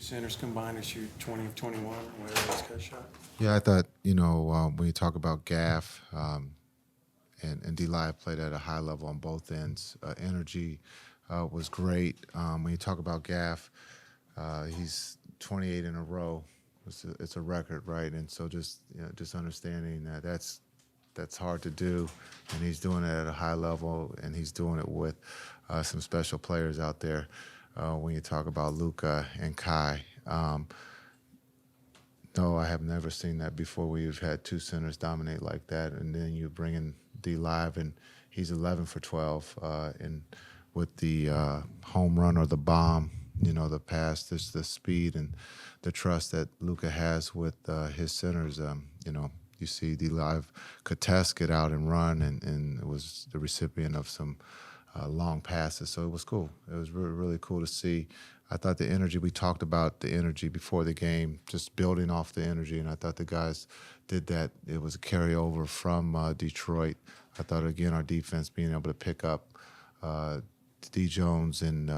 centers combined to shoot 20 of 21, whatever this guy shot. Yeah, I thought, when you talk about Gaff and D-Live played at a high level on both ends. Energy was great. When you talk about Gaff, he's 28 in a row. It's a record, right? And so just understanding that that's hard to do, and he's doing it at a high level, and he's doing it with some special players out there. When you talk about Luka and Kai, no, I have never seen that before. We've had two centers dominate like that, and then you bring in D-Live, and he's 11 for 12, and with the home run or the bomb, the pass, the speed and the trust that Luka has with his centers. You see D-Live contest, get out and run, and it was the recipient of some long passes. So it was cool. It was really, really cool to see. I thought the energy, we talked about the energy before the game, just building off the energy, and I thought the guys did that. It was a carryover from Detroit. I thought, again, our defense being able to pick up D. Jones and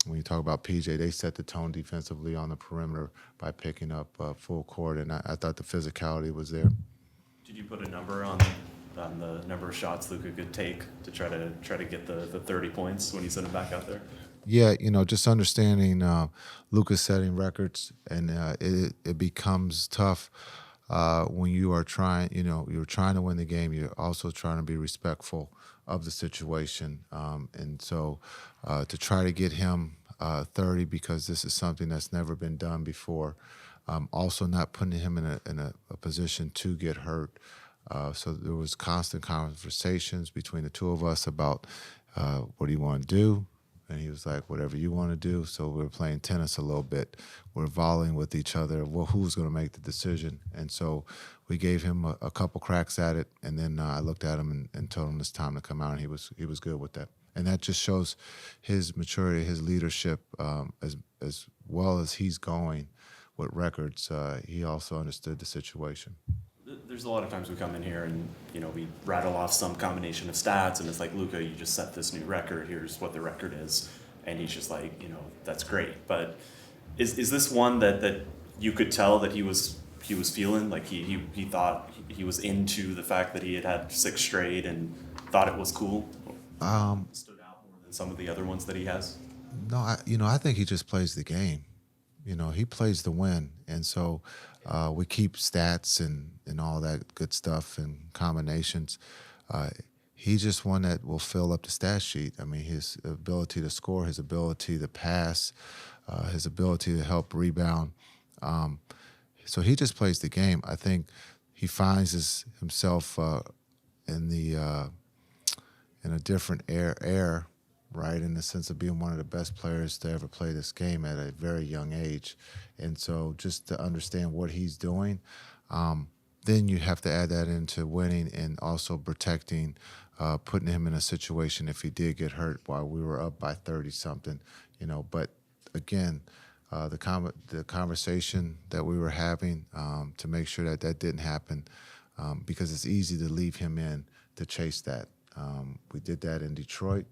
when you talk about PJ, they set the tone defensively on the perimeter by picking up full court, and I thought the physicality was there. Did you put a number on the number of shots Luka could take to try to get the 30 points when you sent him back out there? Yeah, just understanding Luka's setting records, and it becomes tough when you are trying. You're trying to win the game. You're also trying to be respectful of the situation, and so to try to get him 30, because this is something that's never been done before. Also, not putting him in a position to get hurt. So there was constant conversations between the two of us about what do you want to do. And he was like, whatever you want to do. So we were playing tennis a little bit. We're volleying with each other. Well, who's going to make the decision? And so we gave him a couple cracks at it. And then I looked at him and told him it's time to come out. And he was good with that. And that just shows his maturity, his leadership, as well as he's going with records. He also understood the situation. There's a lot of times we come in here and, we rattle off some combination of stats, and it's like, Luka, you just set this new record. Here's what the record is. And he's just like, that's great. But is this one that you could tell that he was feeling, like he thought he was into the fact that he had 6 straight and thought it was cool? Stood out more than some of the other ones that he has? No, I think he just plays the game. He plays to win. And so we keep stats and all that good stuff and combinations. He's just one that will fill up the stat sheet. I mean, his ability to score, his ability to pass, his ability to help rebound. So he just plays the game. I think he finds himself in a different air, right, in the sense of being one of the best players to ever play this game at a very young age. And so just to understand what he's doing, then you have to add that into winning and also protecting, putting him in a situation if he did get hurt while we were up by 30-something, But again, the conversation that we were having to make sure that didn't happen, because it's easy to leave him in to chase that. We did that in Detroit.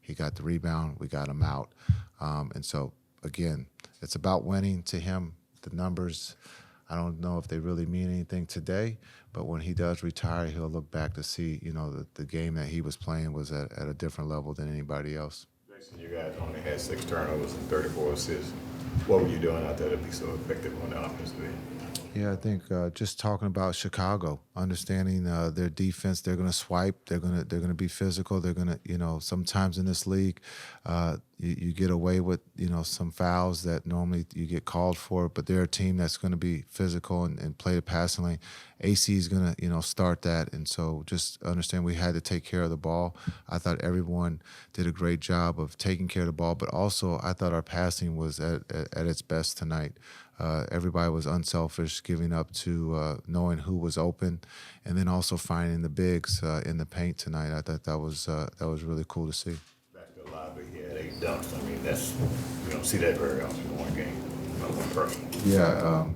He got the rebound. We got him out. And so, again, it's about winning to him. The numbers, I don't know if they really mean anything today, but when he does retire, he'll look back to see, the game that he was playing was at a different level than anybody else. Jason, you guys only had 6 turnovers and 34 assists. What were you doing out there to be so effective on the offensive end? Yeah, I think just talking about Chicago, understanding their defense, they're going to swipe, they're going to be physical, they're going to, sometimes in this league, you get away with, some fouls that normally you get called for, but they're a team that's going to be physical and play the passing lane. AC is going to, start that, and so just understand we had to take care of the ball. I thought everyone did a great job of taking care of the ball, but also I thought our passing was at its best tonight. Everybody was unselfish, giving up to knowing who was open, and then also finding the bigs in the paint tonight. I thought that was really cool to see. Back to Lively, he had 8 dunks. I mean, you don't see that very often in one game, not one person. Yeah,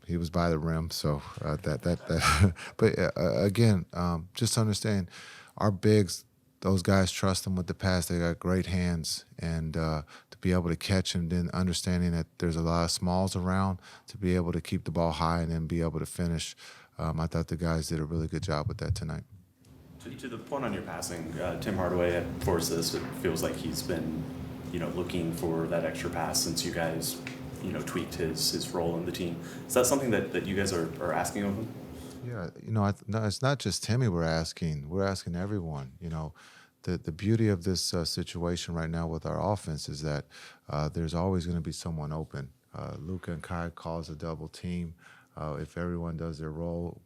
he was by the rim, so that. But again, just understand, our bigs. Those guys trust them with the pass. They got great hands, and to to be able to catch and then understanding that there's a lot of smalls around to be able to keep the ball high and then be able to finish. I thought the guys did a really good job with that tonight. To the point on your passing, Tim Hardaway had forced this. It feels like he's been, looking for that extra pass since you guys, tweaked his role in the team. Is that something that you guys are asking of him? Yeah, no, it's not just Timmy we're asking. We're asking everyone. The beauty of this situation right now with our offense is that there's always going to be someone open. Luka and Kai calls a double team. If everyone does their role,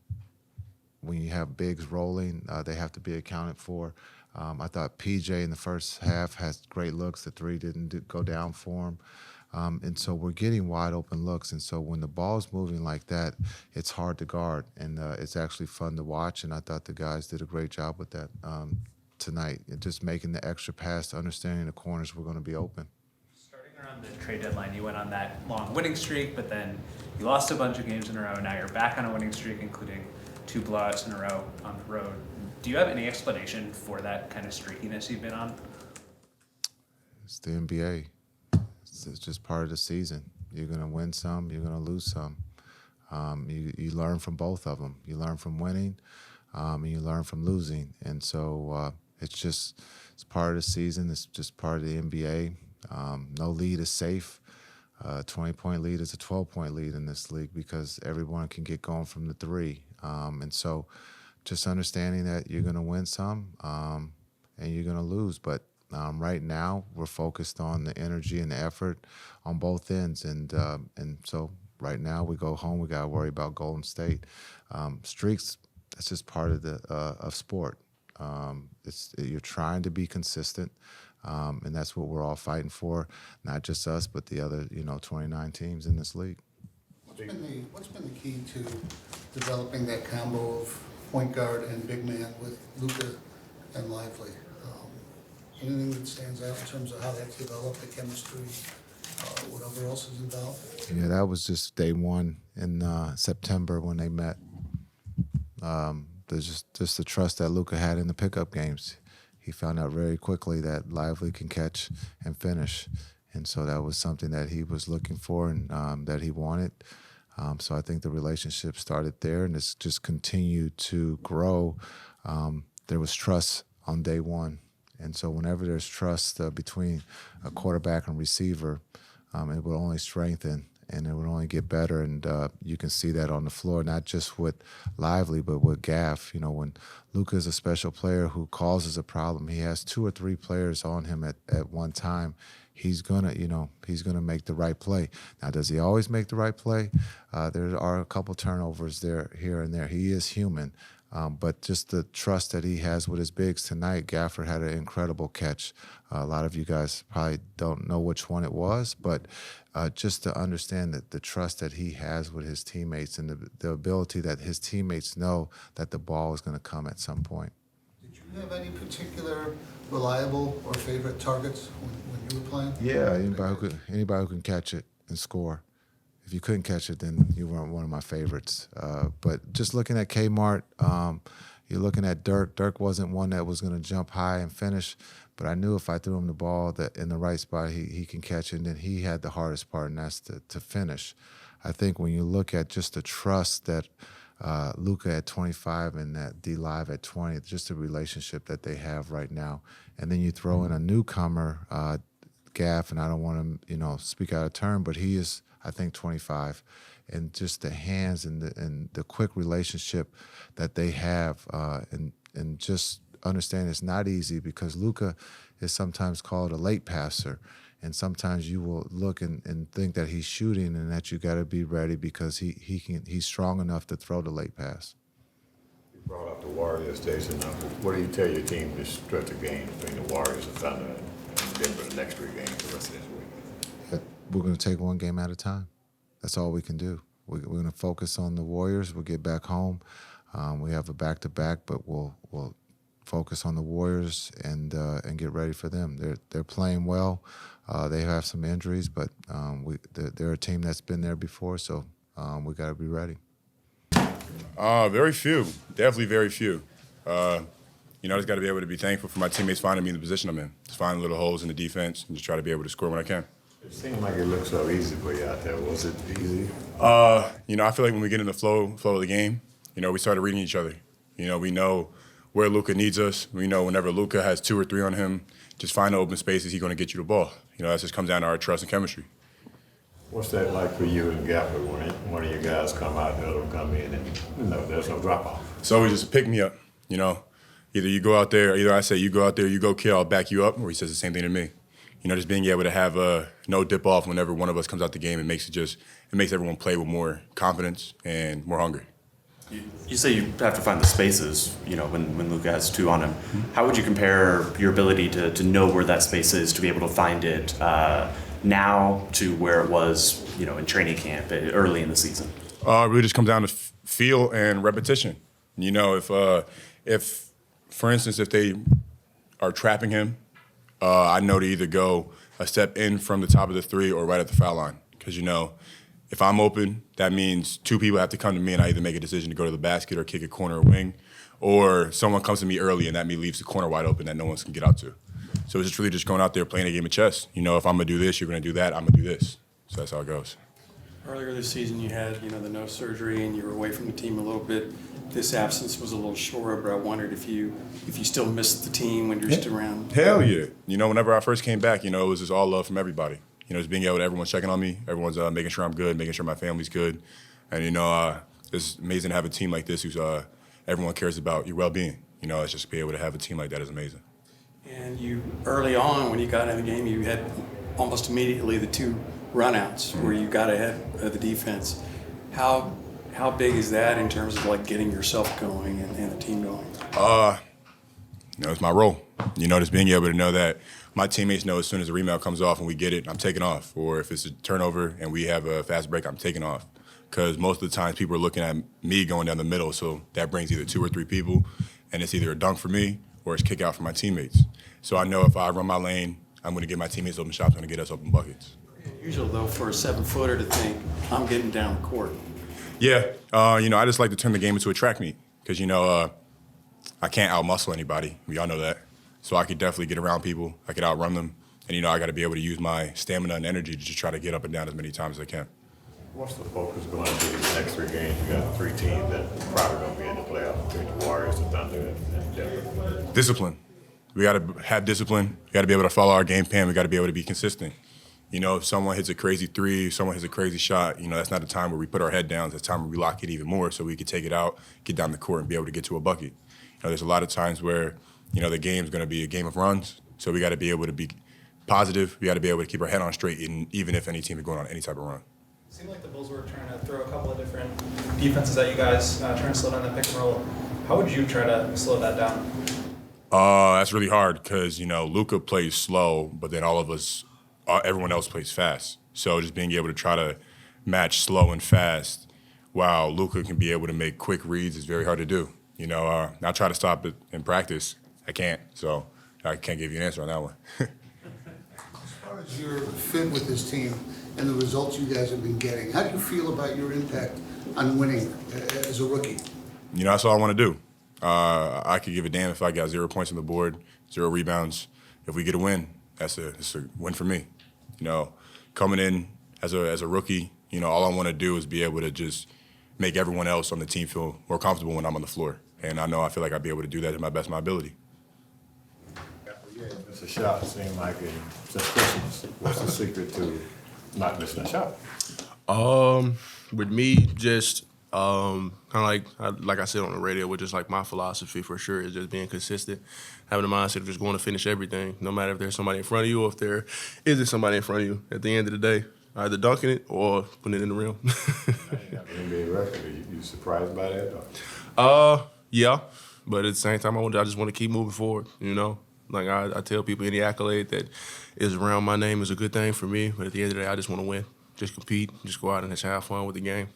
when you have bigs rolling, they have to be accounted for. I thought PJ in the first half has great looks. The three didn't go down for him. And so we're getting wide open looks. And so when the ball's moving like that, it's hard to guard. And it's actually fun to watch. And I thought the guys did a great job with that tonight. Just making the extra pass, understanding the corners were going to be open. Starting around the trade deadline, you went on that long winning streak, but then you lost a bunch of games in a row. Now you're back on a winning streak, including 2 blowouts in a row on the road. Do you have any explanation for that kind of streakiness you've been on? It's the NBA. It's just part of the season. You're going to win some, you're going to lose some. You learn from both of them. You learn from winning, and you learn from losing. And so it's part of the season. It's just part of the NBA. No lead is safe. 20-point lead is a 12-point lead in this league because everyone can get going from the three. And so just understanding that you're going to win some and you're going to lose. But right now we're focused on the energy and the effort on both ends. And so right now we go home, we got to worry about Golden State. Streaks, that's just part of of sport. You're trying to be consistent. And that's what we're all fighting for, not just us, but the other, 29 teams in this league. What's been the key to developing that combo of point guard and big man with Luka and Lively? Anything that stands out in terms of how that's developed, the chemistry, whatever else is involved? Yeah, that was just day one in September when they met. There's just the trust that Luka had in the pickup games. He found out very quickly that Lively can catch and finish. And so that was something that he was looking for and that he wanted. So I think the relationship started there, and it's just continued to grow. There was trust on day one. And so whenever there's trust between a quarterback and receiver, it will only strengthen and it would only get better. And you can see that on the floor, not just with Lively, but with Gaff. When Luka is a special player who causes a problem, he has 2 or 3 players on him at one time. He's gonna make the right play. Now, does he always make the right play? There are a couple turnovers here and there. He is human. But just the trust that he has with his bigs tonight, Gafford had an incredible catch. A lot of you guys probably don't know which one it was, but just to understand that the trust that he has with his teammates and the ability that his teammates know that the ball is going to come at some point. Did you have any particular reliable or favorite targets when you were playing? Yeah, anybody who can catch it and score. If you couldn't catch it, then you weren't one of my favorites. But just looking at Kmart, you're looking at Dirk. Dirk wasn't one that was going to jump high and finish, but I knew if I threw him the ball that in the right spot, he can catch it. And then he had the hardest part, and that's to finish. I think when you look at just the trust that Luka at 25 and that D-Live at 20, just the relationship that they have right now. And then you throw in a newcomer, Gaff, and I don't want to, speak out of turn, but he is, I think, 25, and just the hands and the quick relationship that they have, and just understand it's not easy because Luka is sometimes called a late passer, and sometimes you will look and think that he's shooting and that you got to be ready because he's strong enough to throw the late pass. You brought up the Warriors, Jason. What do you tell your team to stretch a game between the Warriors and Thunder and Denver the next 3 games the rest of this week? We're going to take one game at a time. That's all we can do. We're going to focus on the Warriors. We'll get back home. We have a back-to-back, but we'll focus on the Warriors and get ready for them. They're playing well. They have some injuries, but they're a team that's been there before, so we got to be ready. Very few. Definitely very few. you know, I just got to be able to be thankful for my teammates finding me in the position I'm in. Just finding little holes in the defense and just try to be able to score when I can. It seemed like it looked so easy for you out there. Was it easy? You know, I feel like when we get in the flow of the game, you know, we started reading each other. You know, we know where Luka needs us. We know whenever Luka has 2 or 3 on him, just find the open spaces, he's going to get you the ball. You know, that just comes down to our trust and chemistry. What's that like for you and Gafford when one of your guys come out, the other one come in, and you know there's no drop off? So always just pick me up, you know. Either you go out there, either I say you go out there, you go kill, I'll back you up, or he says the same thing to me. You know, just being able to have no dip off whenever one of us comes out the game, it makes everyone play with more confidence and more hunger. You say you have to find the spaces, you know, when Luka has 2 on him. How would you compare your ability to know where that space is, to be able to find it now to where it was, you know, in training camp early in the season? It really just comes down to feel and repetition. You know, if for instance, if they are trapping him, I know to either go a step in from the top of the 3 or right at the foul line. Because, you know, if I'm open, that means 2 people have to come to me and I either make a decision to go to the basket or kick a corner or wing, or someone comes to me early and that leaves the corner wide open that no one can get out to. So it's just really just going out there playing a game of chess. You know, if I'm going to do this, you're going to do that, I'm going to do this. So that's how it goes. Earlier this season, you had, the no surgery and you were away from the team a little bit. This absence was a little shorter, but I wondered if you still missed the team when you're still around. Hell yeah. You know, whenever I first came back, it was just all love from everybody. Just being able to, everyone's checking on me, everyone's making sure I'm good, making sure my family's good. And, it's amazing to have a team like this who's everyone cares about your well-being. It's just be able to have a team like that is amazing. And you, early on, when you got in the game, you had almost immediately the 2 runouts where you got ahead of the defense. How big is that in terms of like getting yourself going and the team going? It's my role. Just being able to know that my teammates know as soon as the rebound comes off and we get it, I'm taking off. Or if it's a turnover and we have a fast break, I'm taking off. Because most of the times people are looking at me going down the middle, so that brings either 2 or 3 people, and it's either a dunk for me or it's kick out for my teammates. So I know if I run my lane, I'm going to get my teammates open shots, I'm going to get us open buckets. Usual though for a 7-footer to think, I'm getting down the court. Yeah, I just like to turn the game into a track meet because, I can't out-muscle anybody. We all know that. So I could definitely get around people. I could outrun them. And, I got to be able to use my stamina and energy to just try to get up and down as many times as I can. What's the focus going to be these next 3 games? You got 3 teams that probably going to be in the playoffs between the Warriors, the Thunder, and Denver. Discipline. We got to have discipline. We got to be able to follow our game plan. We got to be able to be consistent. If someone hits a crazy 3, if someone hits a crazy shot, that's not the time where we put our head down. It's the time where we lock it even more so we can take it out, get down the court, and be able to get to a bucket. There's a lot of times where, the game's going to be a game of runs, so we got to be able to be positive. We got to be able to keep our head on straight, even if any team is going on any type of run. It seemed like the Bulls were trying to throw a couple of different defenses at you guys, trying to slow down the pick and roll. How would you try to slow that down? That's really hard because, Luka plays slow, but then everyone else plays fast. So just being able to try to match slow and fast while Luka can be able to make quick reads is very hard to do. I try to stop it in practice. I can't, so I can't give you an answer on that one. As far as your fit with this team and the results you guys have been getting, how do you feel about your impact on winning as a rookie? That's all I want to do. I could give a damn if I got 0 points on the board, 0 rebounds. If we get a win, it's a win for me. Coming in as a rookie, all I want to do is be able to just make everyone else on the team feel more comfortable when I'm on the floor. And I feel like I'd be able to do that to my best of my ability. It's a shot. It seemed like since Christmas. What's the secret to not missing a shot? With me, just kind of like I said on the radio, which is like my philosophy for sure is just being consistent, having the mindset of just going to finish everything, no matter if there's somebody in front of you or if there isn't somebody in front of you. At the end of the day, either dunking it or putting it in the rim. You have an NBA record. Are you surprised by that? Yeah, but at the same time, I just want to keep moving forward. Like I tell people, any accolade that is around my name is a good thing for me. But at the end of the day, I just want to win, just compete, just go out and just have fun with the game.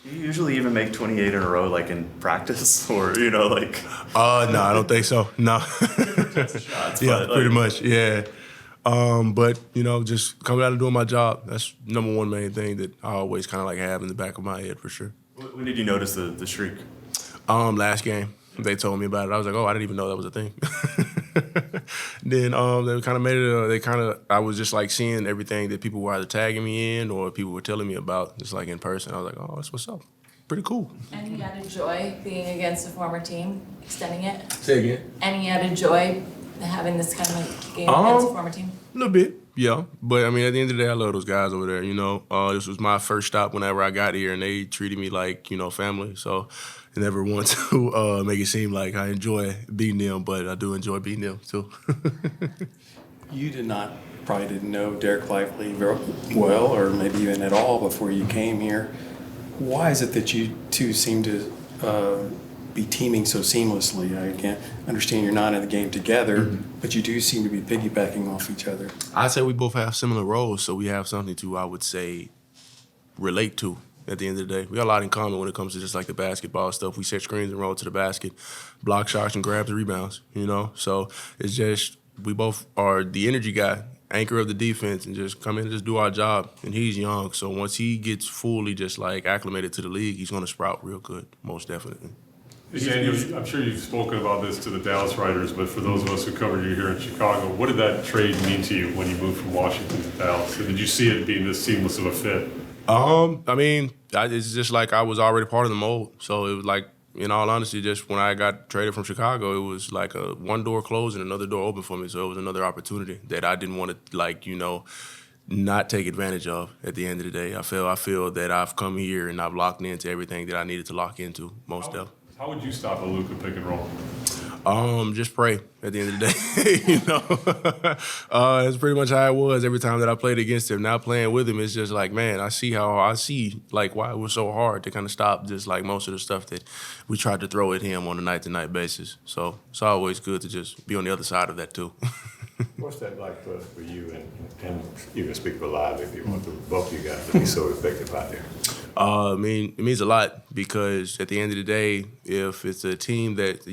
Do you usually even make 28 in a row, like in practice, or like? No, I don't think so. No. Shots, yeah, pretty much. Yeah. But just coming out and doing my job. That's number one main thing that I always kind of like have in the back of my head for sure. When did you notice the streak? Last game. they told me about it. I was like, oh, I didn't even know that was a thing. Then they kind of made it. I was just like seeing everything that people were either tagging me in or people were telling me about, just like in person. I was like, oh, that's what's up. Pretty cool. Any added joy being against a former team, extending it? Say again. Any added joy having this kind of game against a former team? A little bit, yeah. But I mean, at the end of the day, I love those guys over there. You know, this was my first stop whenever I got here, and they treated me like family. So I never want to make it seem like I enjoy beating them, but I do enjoy beating them too. You probably didn't know Dereck Lively very well, or maybe even at all before you came here. Why is it that you two seem to be teaming so seamlessly? I can't understand you're not in the game together, but you do seem to be piggybacking off each other. I'd say we both have similar roles, so we have something to, I would say, relate to at the end of the day. We got a lot in common when it comes to just like the basketball stuff. We set screens and roll to the basket, block shots and grabs and rebounds, So it's just, we both are the energy guy, anchor of the defense, and just come in and just do our job. And he's young, so once he gets fully just like acclimated to the league, he's going to sprout real good, most definitely. Daniel, I'm sure you've spoken about this to the Dallas writers, but for those of us who covered you here in Chicago, what did that trade mean to you when you moved from Washington to Dallas? And did you see it being this seamless of a fit? I mean, it's just like I was already part of the mold. So it was like, in all honesty, just when I got traded from Chicago, it was like a one door closed and another door open for me. So it was another opportunity that I didn't want to, not take advantage of at the end of the day. I feel that I've come here and I've locked into everything that I needed to lock into, most definitely. How would you stop a Luka pick and roll? Just pray at the end of the day, That's pretty much how it was every time that I played against him. Now playing with him, it's just like, man, I see like why it was so hard to kind of stop just like most of the stuff that we tried to throw at him on a night-to-night basis. So it's always good to just be on the other side of that too. What's that like for you, and you can speak for Lively if you want to, both of you guys to be so effective out there? I mean, it means a lot because at the end of the day, if it's a team that,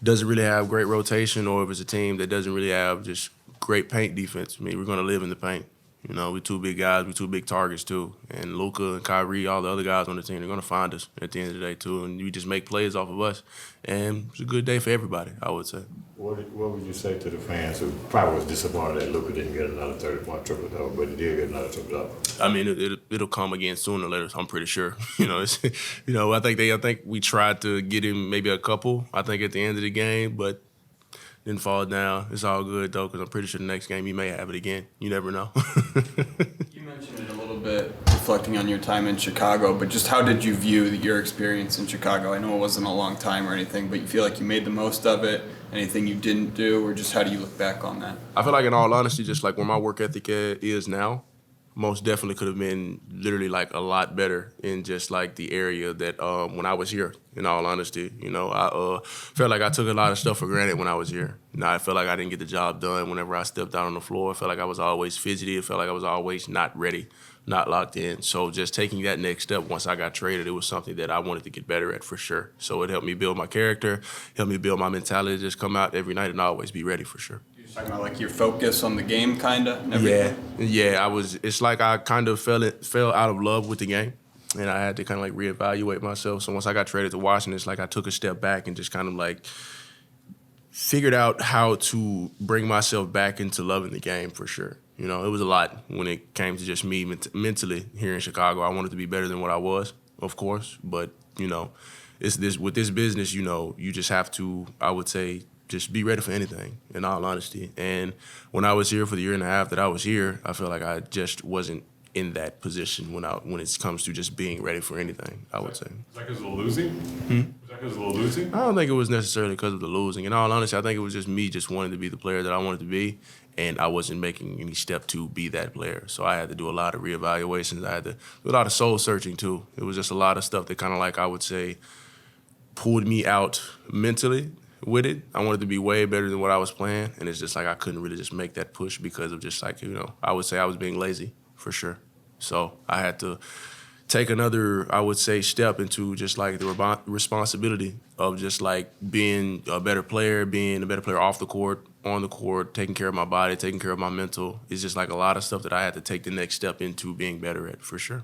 doesn't really have great rotation, or if it's a team that doesn't really have just great paint defense, I mean, we're going to live in the paint. We're two big guys, we're two big targets too. And Luka and Kyrie, all the other guys on the team, they're going to find us at the end of the day too. And we just make plays off of us. And it's a good day for everybody, I would say. What would you say to the fans who probably was disappointed that Luka didn't get another 30-point triple-double, but he did get another triple-double? I mean, it'll come again sooner or later, I'm pretty sure. I think we tried to get him maybe a couple, I think, at the end of the game, but didn't fall down. It's all good, though, because I'm pretty sure the next game he may have it again. You never know. You mentioned it a little bit, reflecting on your time in Chicago, but just how did you view your experience in Chicago? I know it wasn't a long time or anything, but you feel like you made the most of it? Anything you didn't do, or just how do you look back on that? I feel like, in all honesty, just like where my work ethic is now, most definitely could have been literally like a lot better in just like the area that when I was here, in all honesty. I felt like I took a lot of stuff for granted when I was here. I felt like I didn't get the job done whenever I stepped out on the floor. I felt like I was always fidgety. I felt like I was always not ready, not locked in. So just taking that next step once I got traded, it was something that I wanted to get better at for sure. So it helped me build my character, helped me build my mentality to just come out every night and always be ready for sure. Talking about like your focus on the game, kinda. Yeah. It's like I kind of fell out of love with the game, and I had to kind of like reevaluate myself. So once I got traded to Washington, it's like I took a step back and just kind of like figured out how to bring myself back into loving the game for sure. It was a lot when it came to just me mentally here in Chicago. I wanted to be better than what I was, of course, but it's this with this business. You just have to, I would say, just be ready for anything, in all honesty. And when I was here for the year and a half that I was here, I feel like I just wasn't in that position when it comes to just being ready for anything, I would say. Is that because of the losing? Was that because of the losing? I don't think it was necessarily because of the losing. In all honesty, I think it was just me just wanting to be the player that I wanted to be, and I wasn't making any step to be that player. So I had to do a lot of reevaluations. I had to do a lot of soul searching too. It was just a lot of stuff that kind of like, I would say, pulled me out mentally with it. I wanted to be way better than what I was playing, and it's just like I couldn't really just make that push because of just like, I would say I was being lazy for sure. So I had to take another, I would say, step into just like the responsibility of just like being a better player off the court, on the court, taking care of my body, taking care of my mental. It's just like a lot of stuff that I had to take the next step into being better at for sure.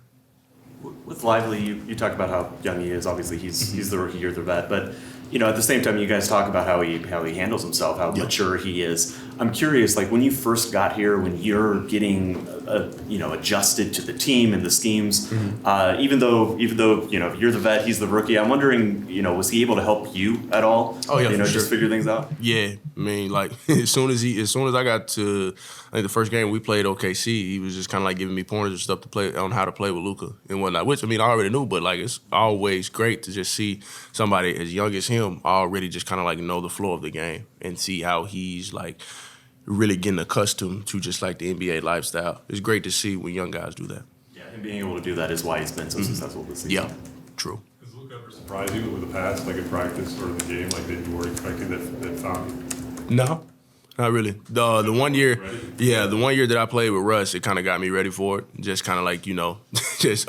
With Lively, you talk about how young he is. Obviously, he's the rookie, you're the vet. But at the same time, you guys talk about how he handles himself, how mature he is. I'm curious, like when you first got here, when you're getting adjusted to the team and the schemes, even though you're the vet, he's the rookie. I'm wondering, was he able to help you at all? Oh yeah, for just sure. figure things out. Yeah, I mean, like as soon as I got to, I think the first game we played OKC, he was just kind of like giving me pointers and stuff to play on how to play with Luka and whatnot. Which I mean, I already knew, but like it's always great to just see somebody as young as him already just kind of like know the flow of the game and see how he's like really getting accustomed to just like the NBA lifestyle. It's great to see when young guys do that. Yeah, and being able to do that is why he's been so successful this season. Yeah, true. Does Luka ever surprise you with a pass, like in practice or in the game, like that you weren't expecting that found you? No, not really. The 1 year, the 1 year that I played with Russ, it kind of got me ready for it. Just kind of like just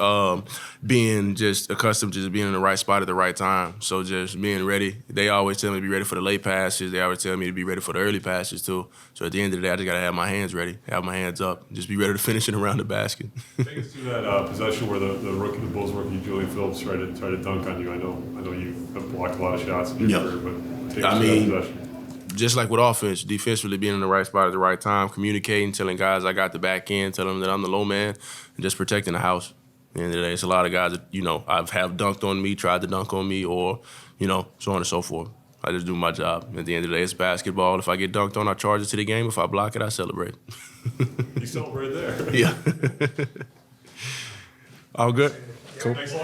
being just accustomed to just being in the right spot at the right time. So just being ready. They always tell me to be ready for the late passes. They always tell me to be ready for the early passes too. So at the end of the day, I just gotta have my hands ready, have my hands up, just be ready to finish it around the basket. Take us through that possession where the Bulls rookie Julian Phillips tried to dunk on you. I know you have blocked a lot of shots in your career, but take us through that possession. Just like with offense, defensively being in the right spot at the right time, communicating, telling guys I got the back end, telling them that I'm the low man, and just protecting the house. At the end of the day, it's a lot of guys that, have dunked on me, tried to dunk on me, or, so on and so forth. I just do my job. At the end of the day, it's basketball. If I get dunked on, I charge it to the game. If I block it, I celebrate. You celebrate there. Yeah. All good? Cool. Thanks a lot.